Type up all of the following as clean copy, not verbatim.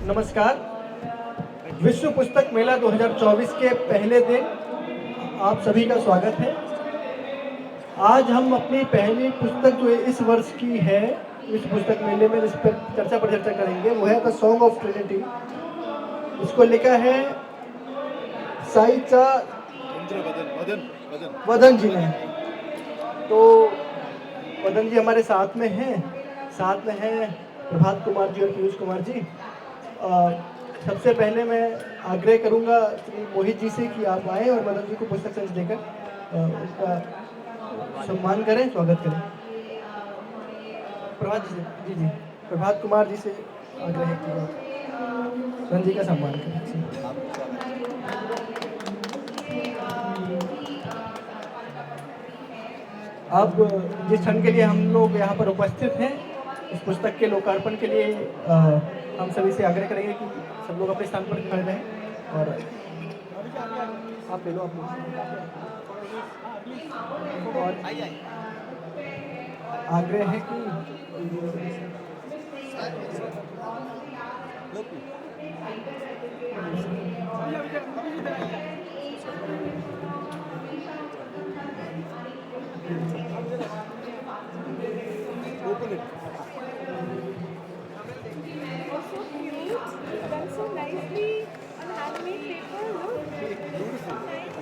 नमस्कार। विश्व पुस्तक मेला 2024 के पहले दिन आप सभी का स्वागत है। आज हम अपनी पहली पुस्तक जो इस वर्ष की है, इस पुस्तक मेले में इस पर चर्चा करेंगे, वो है द सॉन्ग ऑफ ट्रिनिटी। इसको लिखा है साईचा वदन जी ने। तो वदन जी हमारे साथ में हैं प्रभात कुमार जी और पीयूष कुमार जी। सबसे पहले मैं आग्रह करूंगा श्री मोहित जी से कि आप आए और वदन जी को पुस्तक संच देकर उनका सम्मान करें, स्वागत करें। प्रभात जी से जी प्रभात कुमार जी से आग्रह है कि वदन जी का सम्मान करें। अब जिस क्षण के लिए हम लोग यहाँ पर उपस्थित हैं, इस पुस्तक के लोकार्पण के लिए हम सभी से आग्रह करेंगे कि सब लोग अपने स्थान पर खड़े रहें और आप ले लो आप और आग्रह है कि open it. So cute, done so nicely on handmade paper. Look, Beautiful. nice.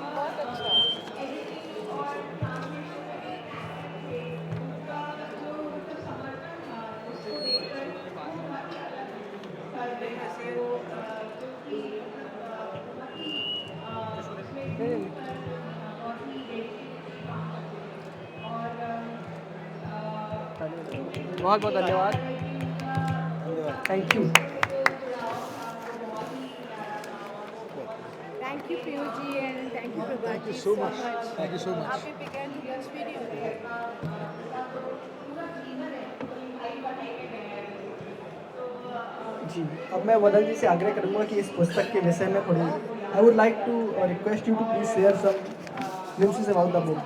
बहुत अच्छा. बहुत बहुत धन्यवाद। Thank you. Thank you, Piyush ji, and thank you, Prabhat Thank you ji, so much. Thank you so much. आपने began to this video. जी, अब मैं वदन जी से आग्रह करूंगा कि इस पुस्तक के विषय में थोड़ी I would like to request you to please share some glimpses about the book.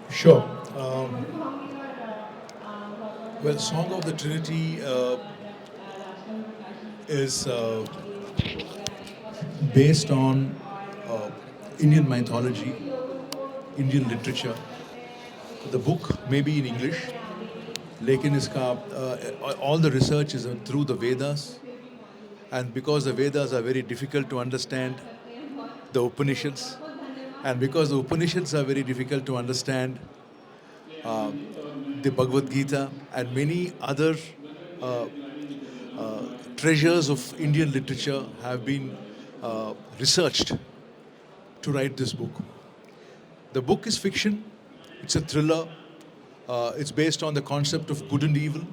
Sure. Well, Song of the Trinity is based on Indian mythology, Indian literature. The book may be in English, लेकिन इसका all the research is through the Vedas, and because the Vedas are very difficult to understand, the Upanishads, and because the Upanishads are very difficult to understand, the Bhagavad Gita and many other treasures of Indian literature have been researched to write this book. The book is fiction, it's a thriller, it's based on the concept of good and evil,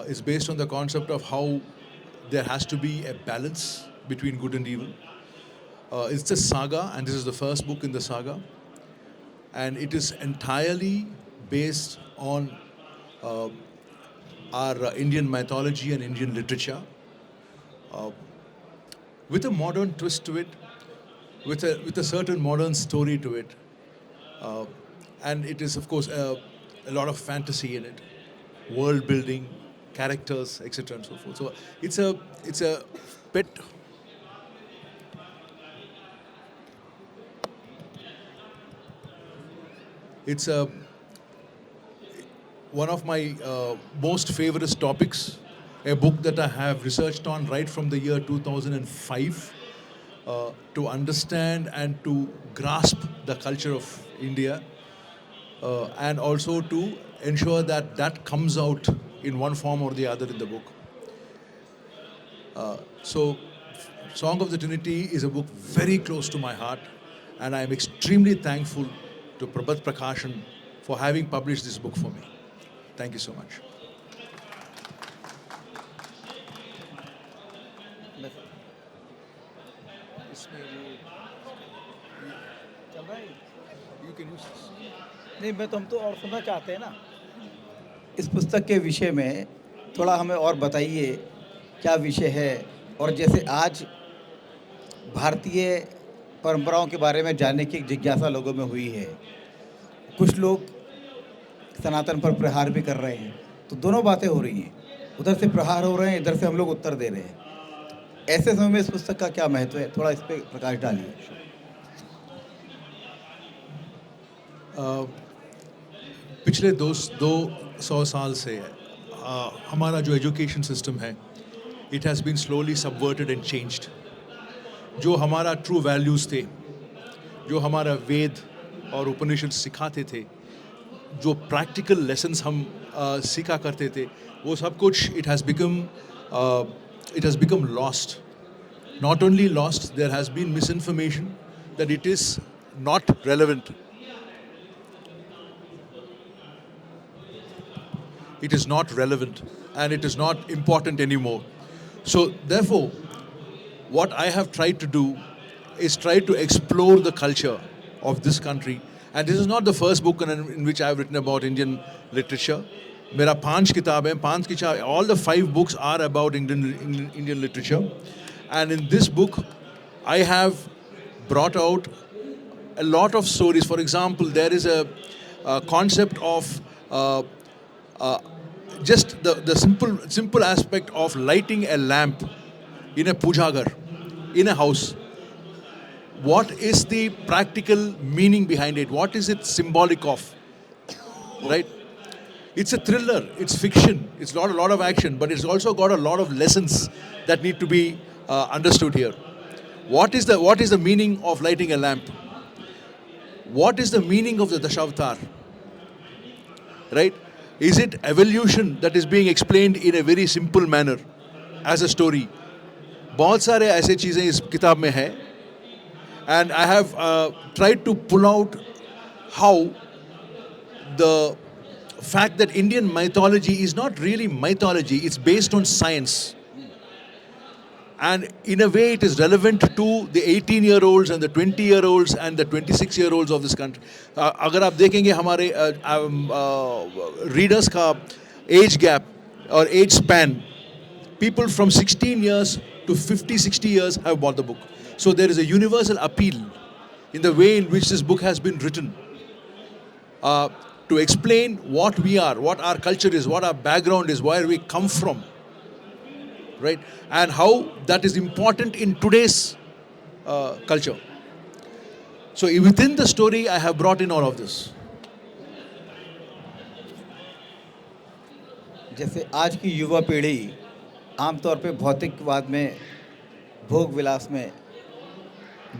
it's based on the concept of how there has to be a balance between good and evil. It's a saga, and this is the first book in the saga, and it is entirely based on our Indian mythology and Indian literature, with a modern twist to it, with a certain modern story to it, and it is of course a lot of fantasy in it, world building, characters, etc. and so forth. So it's a pet. It's one of my most favorite topics, a book that I have researched on right from the year 2005 to understand and to grasp the culture of India, and also to ensure that that comes out in one form or the other in the book. So, Song of the Trinity is a book very close to my heart, and I am extremely thankful to Prabhat Prakashan for having published this book for me. Thank you so much. You can use this. नहीं मैं तो हम तो और सुनना चाहते हैं ना। इस पुस्तक के विषय में थोड़ा हमें और बताइए क्या विषय है, और जैसे आज भारतीय परंपराओं के बारे में जानने की जिज्ञासा लोगों में हुई है। कुछ लोग सनातन पर प्रहार भी कर रहे हैं। तो दोनों बातें हो रही हैं, उधर से प्रहार हो रहे हैं, इधर से हम लोग उत्तर दे रहे हैं। ऐसे समय में इस पुस्तक का क्या महत्व है, थोड़ा इस पर प्रकाश डालिए। पिछले 200 साल से हमारा जो एजुकेशन सिस्टम है, it has been slowly subverted and changed. जो हमारा ट्रू वैल्यूज़ थे, जो हमारा वेद और उपनिषद सिखाते थे, जो प्रैक्टिकल लेसन्स हम सीखा करते थे, वो सब कुछ it has become lost. Not only lost, there has been misinformation that it is not relevant. It is not relevant and it is not important anymore. So therefore, what I have tried to do is try to explore the culture of this country. And this is not the first book in which I have written about Indian literature. मेरा 5 किताब है, 5 किताब, all the 5 books are about Indian literature. And in this book, I have brought out a lot of stories. For example, there is a concept of just the simple aspect of lighting a lamp in a pujagar, in a house. What is the practical meaning behind it? What is it symbolic of? Right? It's a thriller, it's fiction, it's not a lot of action, but it's also got a lot of lessons that need to be understood here. What is the meaning of lighting a lamp? What is the meaning of the Dashavatar? Right? Is it evolution that is being explained in a very simple manner as a story? बहुत सारे ऐसे चीज़ें इस किताब में है, and I have tried to pull out how the fact that Indian mythology is not really mythology, it's based on science. And in a way it is relevant to the 18-year-olds and the 20-year-olds and the 26-year-olds of this country. अगर आप देखेंगे हमारे readers का age gap or age span, people from 16 years to 50-60 years have bought the book. So there is a universal appeal in the way in which this book has been written to explain what we are, what our culture is, what our background is, where we come from, right? And how that is important in today's culture. So within the story, I have brought in all of this. जैसे आज की युवा पीढ़ी आमतौर पे भौतिकवाद में, भोग विलास में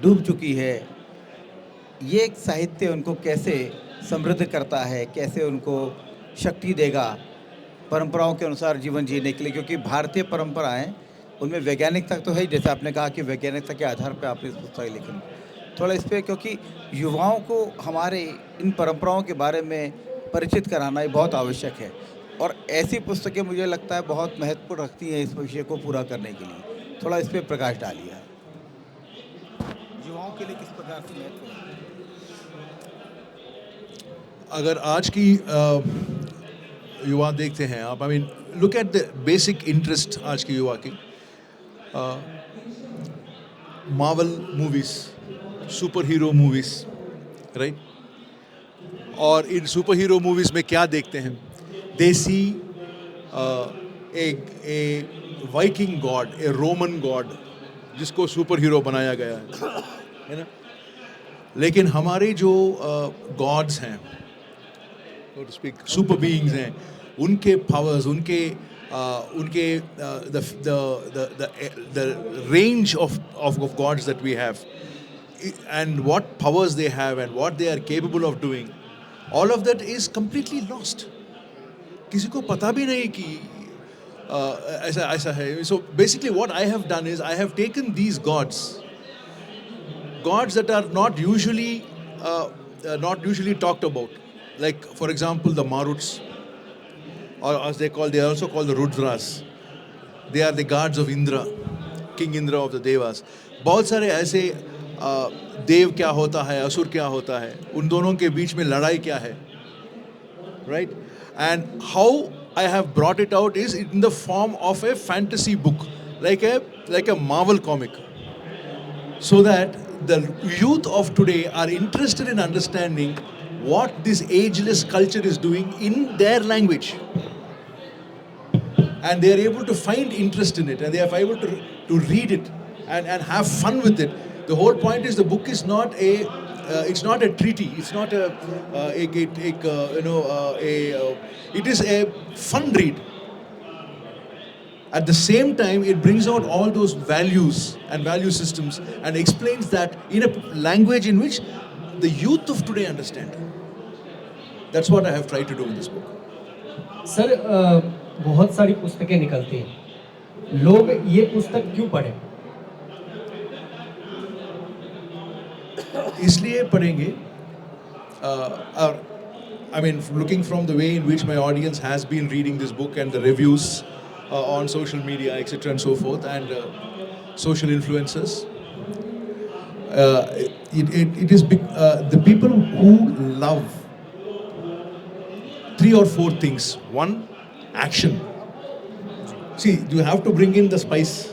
डूब चुकी है, ये एक साहित्य उनको कैसे समृद्ध करता है, कैसे उनको शक्ति देगा परंपराओं के अनुसार जीवन जीने के लिए? क्योंकि भारतीय परंपराएं, उनमें वैज्ञानिकता तो है ही, जैसे आपने कहा कि वैज्ञानिकता के आधार पर आपने इस पुस्तक लिखी। थोड़ा इस पर, क्योंकि युवाओं को हमारे इन परंपराओं के बारे में परिचित कराना ये बहुत आवश्यक है, और ऐसी पुस्तकें मुझे लगता है बहुत महत्वपूर्ण रखती हैं इस विषय को पूरा करने के लिए। थोड़ा इस पर प्रकाश डालिए, युवाओं के लिए किस प्रकार से महत्व है? अगर आज की युवा देखते हैं आप, I mean look at the basic interest आज की युवा की, Marvel movies, super hero movies, right? और इन सुपर हीरो मूवीज़ में क्या देखते हैं? दे सी ए वाइकिंग गॉड, ए रोमन गॉड, जिसको सुपर हीरो बनाया गया है ना? लेकिन हमारे जो गॉड्स हैं, so to speak, super beings हैं, उनके powers, उनके the range of gods that we have, and what powers they have and what they are capable of doing, all of that is completely lost. किसी को पता भी नहीं कि ऐसा है. So basically what I have done is I have taken these gods that are not usually talked about. Like, for example, the Maruts, or as they are also called the Rudras. They are the guards of Indra, King Indra of the Devas. बहुत सारे ऐसे देव क्या होता है, असुर क्या होता है, उन दोनों के बीच में लड़ाई क्या है, right? And how I have brought it out is in the form of a fantasy book, like a Marvel comic, so that the youth of today are interested in understanding what this ageless culture is doing in their language. And they are able to find interest in it, and they are able to read it and have fun with it. The whole point is the book is not it's not a treaty, it's not it is a fun read. At the same time, it brings out all those values and value systems and explains that in a language in which the youth of today understand. That's what I have tried to do in this book. Sir बहुत सारी पुस्तकें निकलती हैं, लोग ये पुस्तक क्यों पढ़ें? इसलिए पढ़ेंगे, I mean, looking from the way in which my audience has been reading this book and the reviews on social media, etc., and so forth, and social influencers, it is the people who love three or four things. One, action. See, you have to bring in the spice,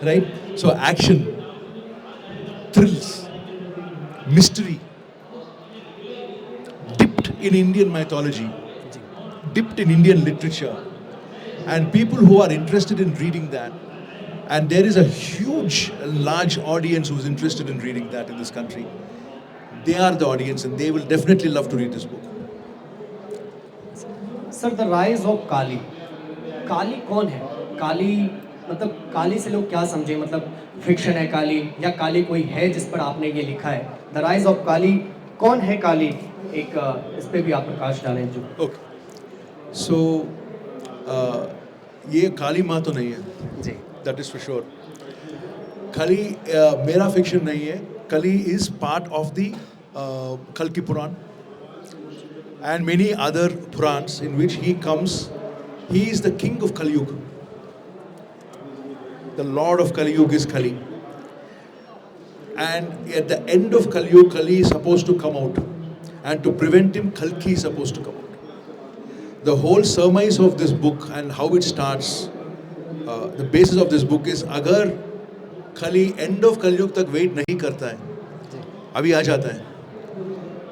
right? So, action, thrills, mystery, dipped in Indian mythology, dipped in Indian literature, and people who are interested in reading that. And there is a huge, large audience who is interested in reading that in this country. They are the audience, and they will definitely love to read this book. Sir, the rise of Kali, Kali कौन है? काली मतलब काली से लोग क्या समझे? मतलब fiction है काली, या काली कोई है जिस पर आपने ये लिखा है? द राइज ऑफ काली, कौन है काली? एक इस पे भी आप प्रकाश डालें जो। ओके, सो ये काली माँ तो नहीं है जी, दैट इज फॉर श्योर. कली मेरा फिक्शन नहीं है. कली इज पार्ट ऑफ द कल्कि पुराण and many other Purans in which he comes. He is the king of Kali Yuga. The lord of Kali Yuga is Kali. And at the end of Kali Yuga, Kali is supposed to come out. And to prevent him, Kalki is supposed to come out. The whole surmise of this book and how it starts, the basis of this book is, agar Kali end of Kali Yuga tak wait nahi karta hai, abhi aa jata hai.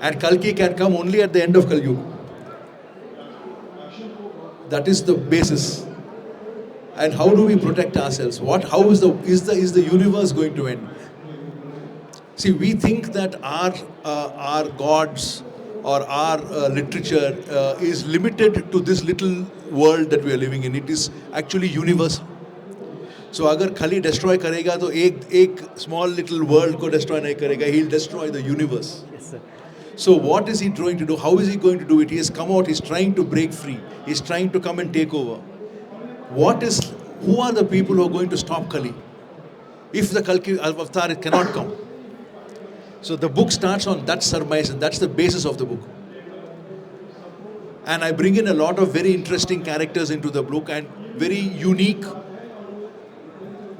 And Kalki can come only at the end of Kali Yuga. That is the basis. And how do we protect ourselves? How is the universe going to end? See, we think that our gods or our literature is limited to this little world that we are living in. It is actually universal. So, अगर Kali destroy करेगा तो एक small little world को destroy नहीं करेगा. He'll destroy the universe. yes sir. So what is he trying to do? How is he going to do it? He has come out, he's trying to break free. He's trying to come and take over. Who are the people who are going to stop Kali? If the Kalki avatar cannot come. So the book starts on that surmise, and that's the basis of the book. And I bring in a lot of very interesting characters into the book and very unique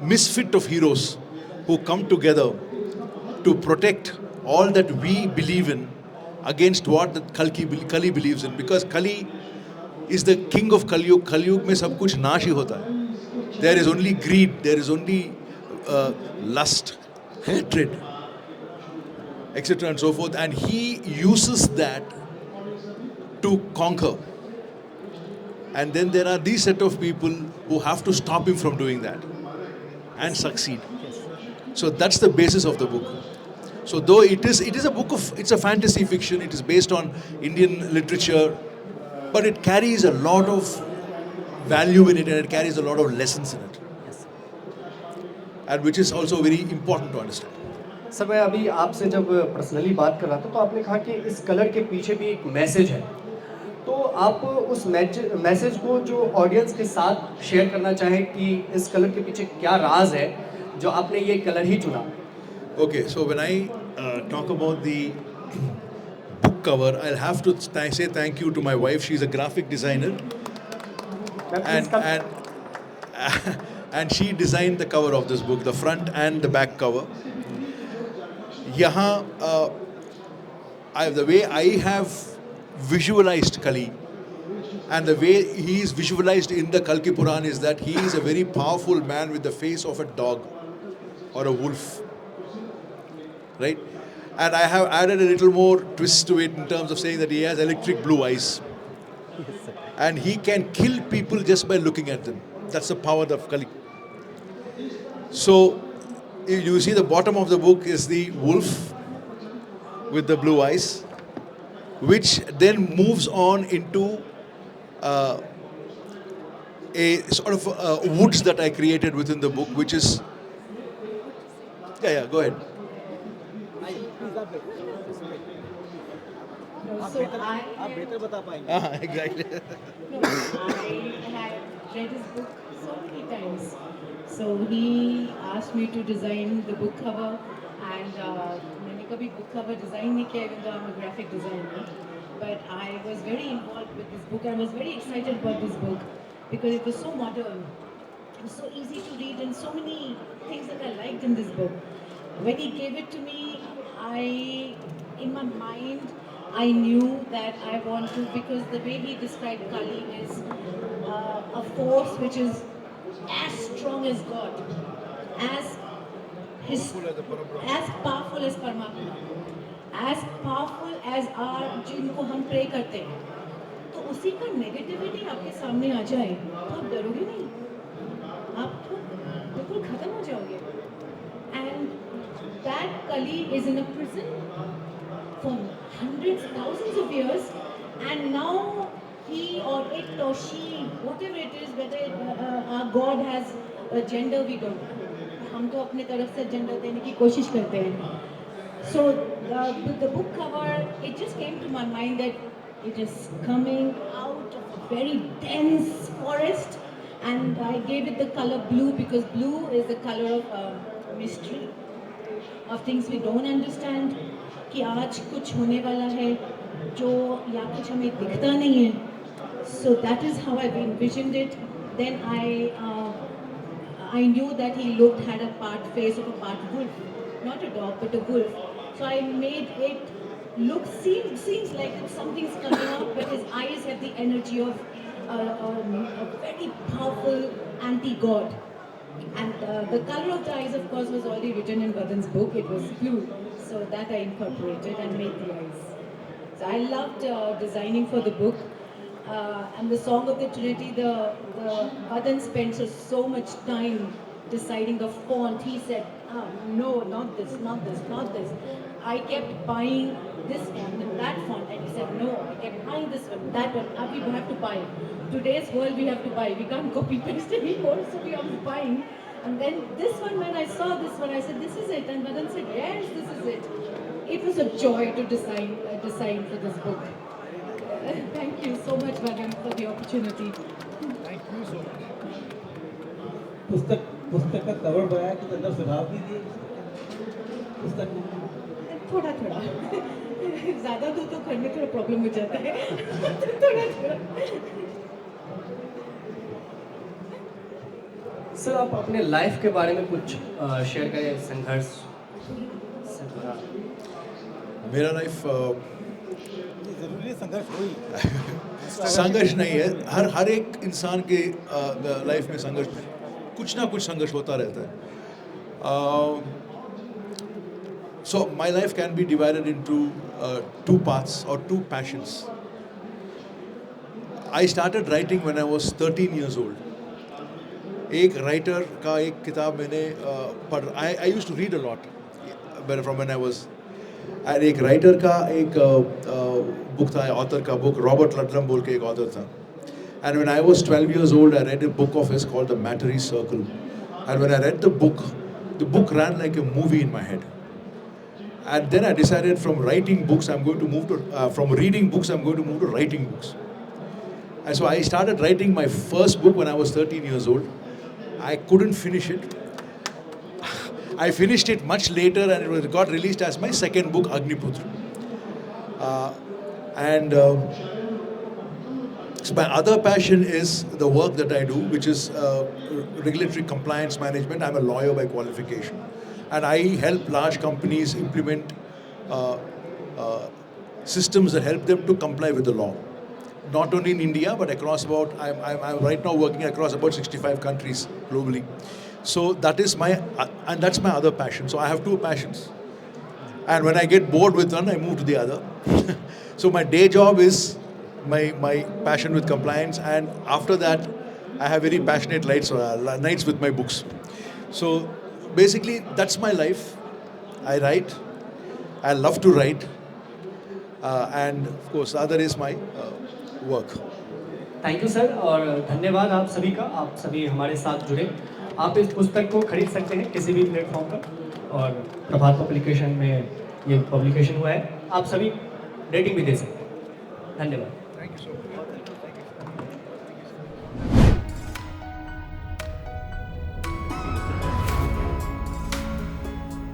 misfit of heroes who come together to protect all that we believe in against what the Kali believes in, because Kali is the king of Kali Yuga. Kali Yuga में सब कुछ नाश ही होता है. There is only greed, there is only lust, hatred, etc. and so forth, and he uses that to conquer. And then there are these set of people who have to stop him from doing that and succeed. So that's the basis of the book. So though it is a book it's a fantasy fiction, it is based on Indian literature, but it carries a lot of value in it, and it carries a lot of lessons in it. yes. And which is also very important to understand. Sir, मैं अभी आपसे जब personally बात कर रहा था तो आपने कहा कि इस कलर के पीछे भी एक मैसेज है, तो आप उस मैसेज को जो ऑडियंस के साथ शेयर करना चाहें कि इस कलर के पीछे क्या राज है जो आपने ये कलर ही चुना? Okay, so when I talk about the book cover, I'll have to say thank you to my wife. She's a graphic designer, and and she designed the cover of this book, the front and the back cover. यहाँ the way I have visualized Kali and the way he is visualized in the Kalki Puran is that he is a very powerful man with the face of a dog or a wolf, right? And I have added a little more twist to it in terms of saying that he has electric blue eyes. And he can kill people just by looking at them. That's the power of Kali. So, you see the bottom of the book is the wolf with the blue eyes, which then moves on into a sort of woods that I created within the book, which is. Yeah, go ahead. So I आप बेहतर बता पाएंगे. Exactly. No, I had read his book so many times. So he asked me to design the book cover, and मैंने कभी book cover design नहीं किया, even though I'm a graphic designer. But I was very involved with this book. I was very excited about this book because it was so modern. It was so easy to read, and so many things that I liked in this book. When he gave it to me, in my mind, I knew that I want to, because the way he described Kali is a force which is as strong as God, as his, as powerful as Paramatma, as powerful as our जिनको हम pray करते हैं. तो उसी का negativity आपके सामने आ जाए तो आप डरोगे नहीं, आप तो बिल्कुल खत्म हो जाओगे. And that Kali is in a prison for hundreds, thousands of years, and now he or it or she, whatever it is, whether our God has a gender, we don't know. हम तो अपने तरफ से gender देने की कोशिश करते हैं. So the book cover, it just came to my mind that it is coming out of a very dense forest, and I gave it the color blue because blue is the color of mystery, of things we don't understand. कि आज कुछ होने वाला है जो या कुछ हमें दिखता नहीं है. So that is how I envisioned it. Then I knew that he had a part face of a part wolf, not a dog but a wolf. So I made it seems like something's coming out, but his eyes have the energy of a very powerful anti-god. And the color of the eyes, of course, was already written in Vadhan's book. It was blue, so that I incorporated and made the eyes. So I loved designing for the book. And the Song of the Trinity, the Vadhan spent so much time deciding the font. He said, no, not this, not this, not this. I kept buying this font and that font, and he said, no, I kept buying this one, that one. We have to buy. Today's world, we have to buy. We can't copy paste anymore, so we are buying. And then this one, when I saw this one, I said, this is it. And Vadhan said, yes, this is it. It was a joy to design for this book. Thank you so much, Vadhan, for the opportunity. Thank you so much. पुस्तक का cover बनाया कि अंदर सुझाव भी दिए पुस्तक में. थोड़ा थोड़ा ज़्यादा दो तो घर में थोड़ा प्रॉब्लम हो जाता है. थोड़ा थोड़ा. सर, आप अपने लाइफ के बारे में कुछ शेयर करें, संघर्ष से जुड़ा. मेरा लाइफ जरूरी संघर्ष हुई. संघर्ष नहीं है. हर एक इंसान के लाइफ में संघर्ष, कुछ ना कुछ संघर्ष होता रहता है. So my life can be divided into two paths or two passions. I started writing when I was 13 years old. एक राइटर का एक किताब मैंने पढ़. I used to read a lot from when I was. और एक writer का एक बुक था, ऑथर का बुक, रॉबर्ट लटलम बोल के एक ऑथर था. And when I was 12 years old, I read a book of his called The Mattery Circle. And when I read the book ran like a movie in my head. And then I decided from writing books, I'm going to move to, from reading books, I'm going to move to writing books. And so I started writing my first book when I was 13 years old. I couldn't finish it. I finished it much later, and it got released as my second book, Agniputra. So my other passion is the work that I do, which is regulatory compliance management. I'm a lawyer by qualification, and I help large companies implement systems that help them to comply with the law. Not only in India, but across about, I'm right now working across about 65 countries globally. So that is and that's my other passion. So I have two passions. And when I get bored with one, I move to the other. So my day job is my passion with compliance, and after that, I have very passionate nights with my books. So basically, that's my life. I write. I love to write, and of course, the other is my work. Thank you sir, और धन्यवाद आप सभी का, आप सभी हमारे साथ जुड़े। आप इस पुस्तक को खरीद सकते हैं किसी भी प्लेटफॉर्म पर, और प्रभात पब्लिकेशन में ये पब्लिकेशन हुआ है। आप सभी रेटिंग भी दे सकते हैं। धन्यवाद। Thank you so much.